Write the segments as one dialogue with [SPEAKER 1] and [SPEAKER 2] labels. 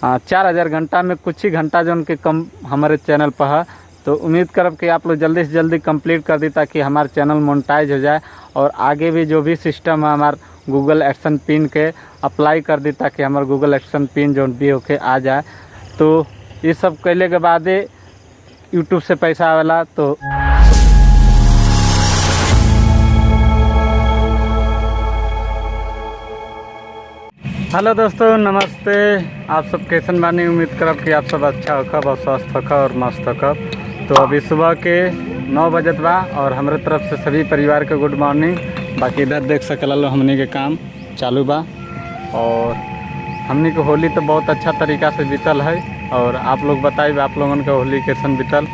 [SPEAKER 1] 4000 घंटा में कुछ ही घंटा जो उनके कम हमारे चैनल पर है। तो उम्मीद करब कि आप लोग जल्दी से जल्दी कंप्लीट कर दी ताकि हमारा चैनल मोनेटाइज हो जाए और आगे भी जो भी सिस्टम है हमार गूगल एक्शन पिन के अप्लाई कर दी ताकि हमारा गूगल एक्शन पिन जो भी होके आ जाए। तो ये सब कैले के बाद यूट्यूब से पैसा आवेला। तो हेलो दोस्तों, नमस्ते। आप सब कैसन बानी? उम्मीद करब कि आप सब अच्छा होखब और स्वस्थ होखब और मस्त होखब। तो अभी सुबह के 9 बजत बा और हमारे तरफ से सभी परिवार के गुड मॉर्निंग। बाकी इधर देख सकल हमनी के काम चालू बा और हमनी के होली तो बहुत अच्छा तरीका से बीतल है। और आप लोग बताइए आप लोगन के होली कैसन बीतल।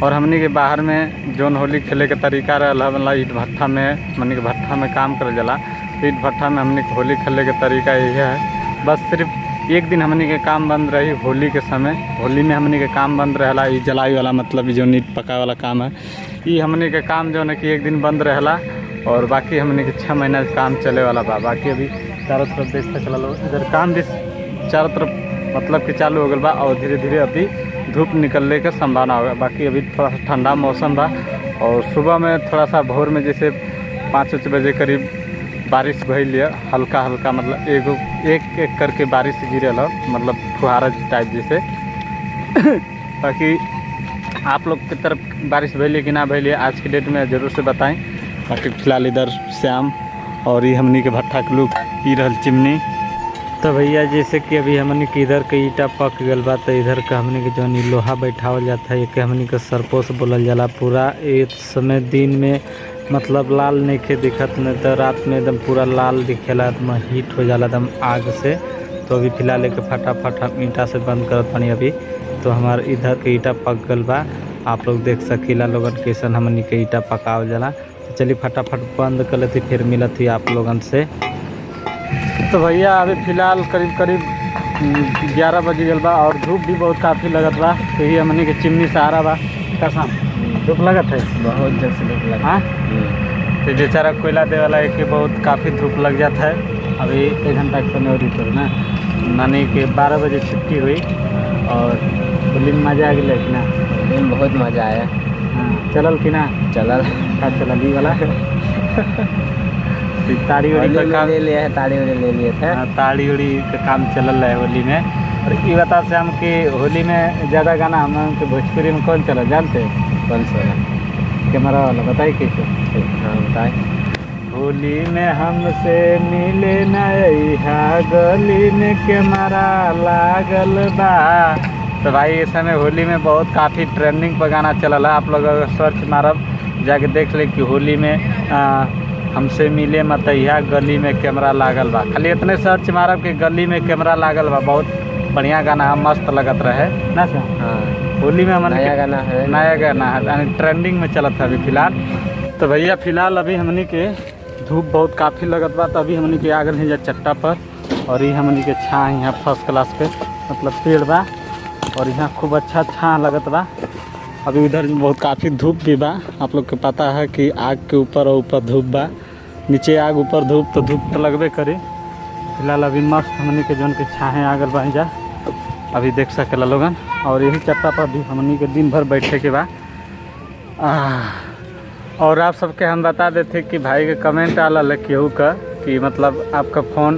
[SPEAKER 1] और हमनी के बाहर में जोन होली खेले के तरीका रहा ईट भट्ठा में, हमनी के भट्ठा में काम करे जला। ईट भट्ठा में हमनी के होली खेले के तरीका यही है। बस सिर्फ एक दिन हमनी के काम बंद रही होली के समय। होली में हमनी के काम बंद रहला ये जलाई वाला, मतलब जो ईट पकाए वाला काम है ये हमनी के काम जो है कि एक दिन बंद रहला और बाकी हमनी के 6 महीना काम चले वाला बा। बाकी अभी चारों तरफ देख सकल इधर काम भी चारों तरफ मतलब कि चालू हो गया बा और धीरे धीरे अभी धूप निकलने का संभावना होगा। बाकी अभी थोड़ा सा ठंडा मौसम बा और सुबह में थोड़ा सा भोर में जैसे 5-6 बजे करीब बारिश भइल है, हल्का हल्का मतलब एक करके बारिश गिरल है, मतलब फुहारा टाइप जैसे। बाकी आप लोग की तरफ बारिश भइल कि ना भइल आज की डेट में ज़रूर से बताएं। बाकी फिलहाल इधर श्याम और ये हमनी के भट्ठा के लोग पी रहल चिमनी। तो भैया जैसे कि अभी हमनी के इधर के ईटा पक गल बा तो इधर का हमनी के जौन लोहा बैठावल जाता है एक हमनी के सरपोस बोलल जाला। पूरा एक समय दिन में मतलब लाल नहीं दिखत, नहीं तो रात में एकदम पूरा लाल दिखेला, एकदम हीट हो जाला एकदम आग से। तो अभी फिलहाल एक फटाफट हम ईटा से बंद करत पानी अभी। तो हमारे इधर के ईटा पक गल बा, आप लोग देख सकीला लोगन कैसन हमनी के ईटा पकावल जाला। तो चलिए फटाफट बंद कर लेती फिर मिलत ही आप लोगन से। तो भैया अभी फ़िलहाल करीब 11 बज गल बा और धूप भी बहुत काफ़ी लगत बा। तो ये हमनी के चिमनी सहारा बा कसम धूप लगत है, बहुत जल्द से धूप लगा। हाँ तो बेचारा कोयला दे वाला है कि बहुत काफ़ी धूप लग जाता है। अभी 1 घंटा के समय और तो ना मानी कि 12 बजे छुट्टी हुई और होली में मज़ा आ गया कि ना?
[SPEAKER 2] बहुत मज़ा आया।
[SPEAKER 1] हाँ चलल कि ना?
[SPEAKER 2] चलल
[SPEAKER 1] का चलल ही वाला ताड़ी उड़ी का काम
[SPEAKER 2] ले लिया है, ताड़ी उड़ी ले लिए थे।
[SPEAKER 1] हाँ ताड़ी उड़ी का काम चलल है होली में। और ये बता से हम कि होली में ज़्यादा गाना हम भोजपुरी में कौन चला जानते हैं?
[SPEAKER 2] कौन सा
[SPEAKER 1] कैमरा वाला बताइए कैसे?
[SPEAKER 2] हाँ बताए।
[SPEAKER 1] होली में हमसे मिले नैहा गली में कैमरा लागल बा। तो भाई इस समय होली में बहुत काफ़ी ट्रेंडिंग पर गाना चलल है। आप लोग अगर सर्च मारब जाके देख ले कि होली में हमसे मिले मतैया गली में कैमरा लागल बा। खाली इतने सर्च मारब कि गली में कैमरा लागल बा। बहुत बढ़िया गाना मस्त लगत रहे ना सर?
[SPEAKER 2] हाँ
[SPEAKER 1] होली में हमन
[SPEAKER 2] नया गाना है,
[SPEAKER 1] नया गाना है यानी ट्रेंडिंग में चलत है अभी फ़िलहाल। तो भैया फ़िलहाल अभी हमनी के धूप बहुत काफ़ी लगत बा। तो अभी हमनी के आ गए हैं चट्टा पर और ये हमनी के छाँ यहाँ फर्स्ट क्लास पे मतलब पेड़ बा और यहाँ खूब अच्छा छाँ लगत बा। अभी उधर बहुत काफ़ी धूप भी बा। आप लोग के पता है कि आग के ऊपर और ऊपर धूप बा, नीचे आग ऊपर धूप, तो धूप तो लगबे करे। फिलहाल अभी मस्त हमनी के जौन के छाहे आ गल बन जा अभी देख सकेला लोगन। और यही चट्टा पर भी हमनी के दिन भर बैठे के बा। और आप सबके हम बता देते कि भाई के कमेंट आला है केहू का कि मतलब आपका फ़ोन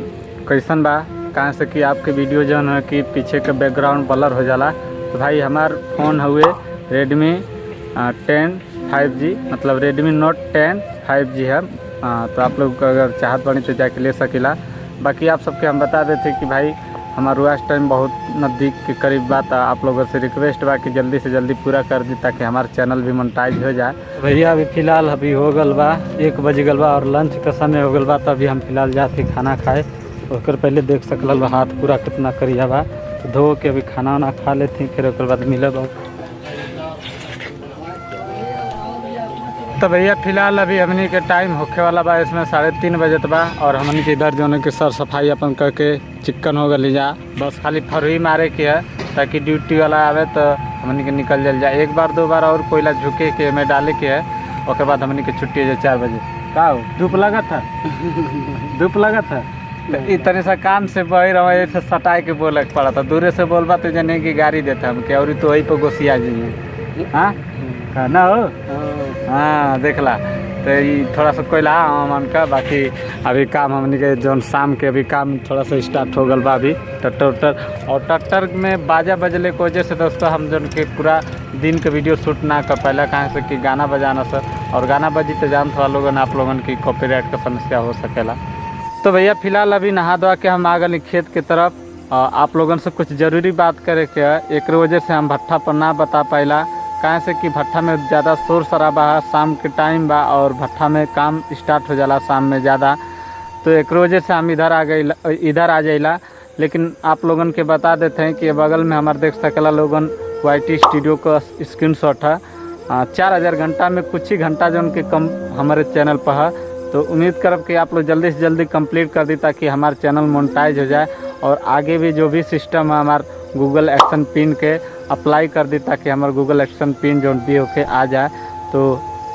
[SPEAKER 1] कैसन बा, कहाँ से कि आपके वीडियो जौन है कि पीछे का बैकग्राउंड ब्लर हो जाला। तो भाई हमार फ़ोन हुए रेडमी 10 5G, मतलब रेडमी नोट 10 5G है। तो आप लोग अगर चाहत बनी तो जाके ले सकीला। बाकी आप सबके हम बता देते कि भाई हमारा वाच टाइम बहुत नज़दीक के करीब बात। आप लोगों से रिक्वेस्ट बा कि जल्दी से जल्दी पूरा कर दी ताकि हमारा चैनल भी मोनेटाइज हो जाए। भैया अभी फ़िलहाल अभी हो गल बा 1 बज गल बा और लंच का समय हो गल बा। तो अभी हम फ़िलहाल जाते खाना खाए। उसके पहले देख सकल बा हाथ पूरा कितना करिया बा। तो धो के अभी खाना वाना खा लेते फिर उसके बाद मिलब। तो भैया फ़िलहाल अभी हमनी के टाइम होखे वाला बा इसमें 3:30 बजत बा और हमनी के इधर जो के सर सफाई अपन करके चिक्कन हो गली जा। बस खाली फरही मारे के है ताकि ड्यूटी वाला आवे तो हमनी के निकल जल जाए। 1 बार 2 बार और कोयला झुके के में डाले के है, उसके बाद हमनी के छुट्टी हो जाए 4 बजे। का धूप लगा था? धूप लगा था तो इतने सा कान से बही रहा से सटाए के बोले के पड़ा था। दूरे से बोलबा तो जने की गाड़ी देता हमके और तो वही पे गोसिया जी। हाँ का ना हो। हाँ देखला तो ये थोड़ा सा कोयला मन का बाकी अभी काम हमने के जौन शाम के अभी काम थोड़ा सा स्टार्ट हो गल बा अभी ट्रैक्टर और ट्रैक्टर में बाजा बजले की वजह से दोस्तों हम जौन के पूरा दिन के वीडियो शूट ना कर पाला कहाँ से कि गाना बजाना सर और गाना बजी तो जान थोड़ा लोगन आप लोगन की कॉपीराइट का समस्या हो सकेला। तो भैया फिलहाल अभी नहा धोआ के हम आ गए खेत के तरफ। आप लोगन से कुछ ज़रूरी बात करे के एक वजह से हम भट्ठा पर ना बता पाइला कहाँ से कि भट्ठा में ज़्यादा शोर शराबा है, शाम के टाइम बा और भट्ठा में काम स्टार्ट हो जाला शाम में ज़्यादा, तो एक वजह से हम इधर आ जाइला। लेकिन आप लोगन के बता देते हैं कि बगल में हमारे देख सकेला लोगन YT स्टूडियो का स्क्रीनशॉट है। 4000 घंटा में कुछ ही घंटा जो उनके कम हमारे चैनल पर है, तो उम्मीद करब कि आप लोग जल्दी से जल्दी कंप्लीट कर दी ताकि हमारा चैनल मोनेटाइज हो जाए और आगे भी जो भी सिस्टम है हमारे गूगल एक्शन पिन के अप्लाई कर दी ताकि हमारा गूगल एक्शन पिन जो भी होके आ जाए। तो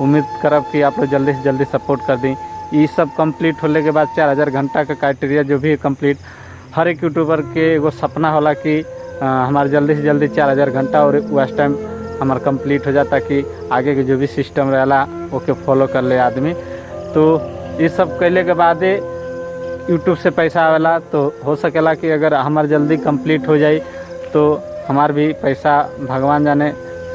[SPEAKER 1] उम्मीद करब कि आप लोग जल्दी से जल्दी सपोर्ट कर दी। ये सब कंप्लीट होने के बाद 4000 घंटा का क्राइटेरिया जो भी है कंप्लीट, हर एक यूट्यूबर के एगो सपना होला कि हमारे जल्दी से जल्दी 4000 घंटा और उस टाइम हमारा कंप्लीट हो जाता कि आगे के जो भी सिस्टम रहेला ओके फॉलो कर ले आदमी। तो ये सब कैले के बाद यूट्यूब से पैसा आवेला, तो हो सकेला कि अगर हमार जल्दी कंप्लीट हो जाए तो हमार भी पैसा भगवान जाने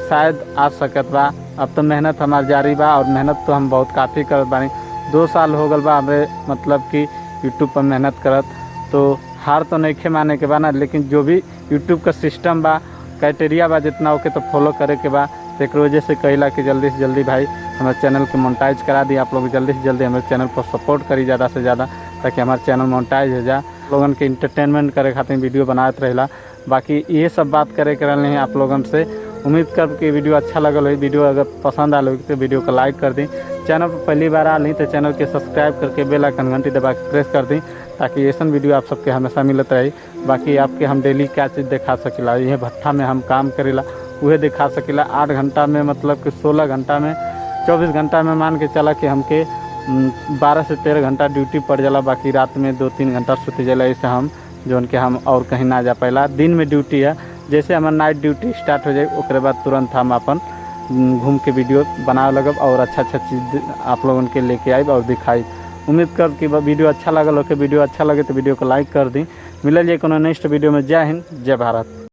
[SPEAKER 1] शायद आ सकत बा। अब तो मेहनत हमार जारी बा और मेहनत तो हम बहुत काफ़ी करत बानी। 2 साल हो गल बा हमें मतलब कि यूट्यूब पर मेहनत करत, तो हार तो नहीं माने के बा ना, लेकिन जो भी यूट्यूब का सिस्टम बा क्राइटेरिया बा जितना होके तो फॉलो करे के बा। तो एक वजह से कहिला कि जल्दी से जल्दी भाई हमारे चैनल के मोनेटाइज करा दी। आप लोग जल्दी से जल्दी हमारे चैनल पर सपोर्ट करी ज़्यादा से ज़्यादा ताकि हमारा चैनल मोनेटाइज हो जाए। लोगन के इंटरटेनमेंट करे खातिर वीडियो बनाते रहेला। बाकी ये सब बात करे के रहने आप लोगन से। उम्मीद कर कि वीडियो अच्छा लगल हो। वीडियो अगर पसंद आल हो तो वीडियो को लाइक कर दी। चैनल पर पहली बार आ ली तो चैनल के सब्सक्राइब करके बेल आइकन घंटी दबा के प्रेस कर दी ताकि ऐसा वीडियो आप सबके हमेशा मिलत रही। बाकी आपके हम डेली क्या चीज़ दिखा सकेला, यह भट्ठा में हम काम करेला वह दिखा सकेला। 8 घंटा में मतलब कि 16 घंटा में 24 घंटा में मान के चला कि हमके 12 से 13 घंटा ड्यूटी पड़ जाला। बाकी रात में 2-3 घंटा सुते जाला। ऐसे हम जो उनके हम और कहीं ना जा पाला। दिन में ड्यूटी है, जैसे हमारा नाइट ड्यूटी स्टार्ट हो जाए उसके बाद तुरंत हम अपन घूम के वीडियो बनावे लगब और अच्छा चीज़ आप लोगों के लेके आए और दिखाई। उम्मीद कर कि वीडियो अच्छा लगल हो। वीडियो अच्छा लगे तो वीडियो को लाइक कर दी। मिलल जाए कोनो नेक्स्ट वीडियो में। जय हिंद, जय भारत।